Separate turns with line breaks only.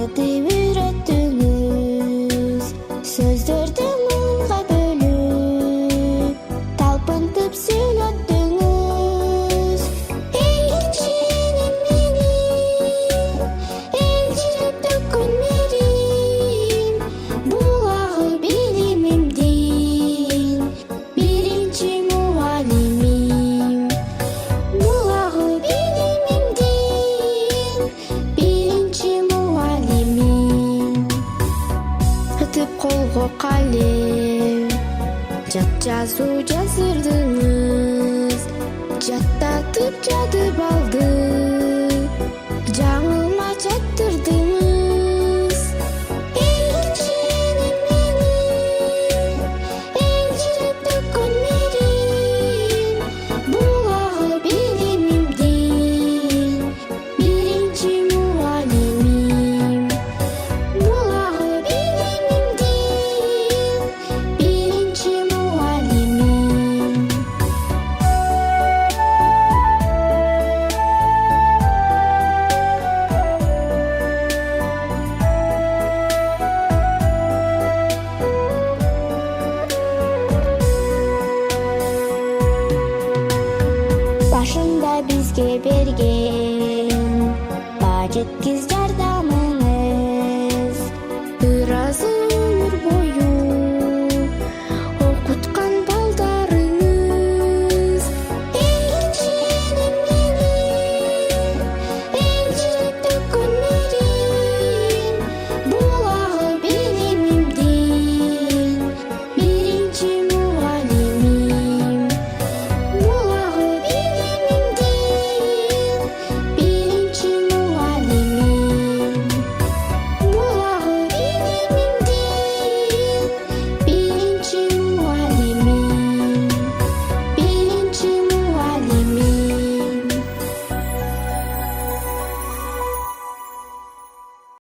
Öğretip үйрөттүңүз, сөздөрдү мыңга бөлүп, талпынтып сүйлөттүңүз. Эң кичинем менин, эң жиреп төккөн мерим, булагы билимимдин биринчи мугалимим. Булагы билимимдин биринчи мугалимим. Өтүп колго калем, жат жазуу жаздырдыңыз, жаттатып жатып алды, жаңылма жаттырдыңыз. Эң кичинем менин, эң жиреп төккөн мерим, булагы билимимдин биринчи мугалимим. Булагы билимимдин биринчи мугалимим. Башында бизге берген, ба жеткиз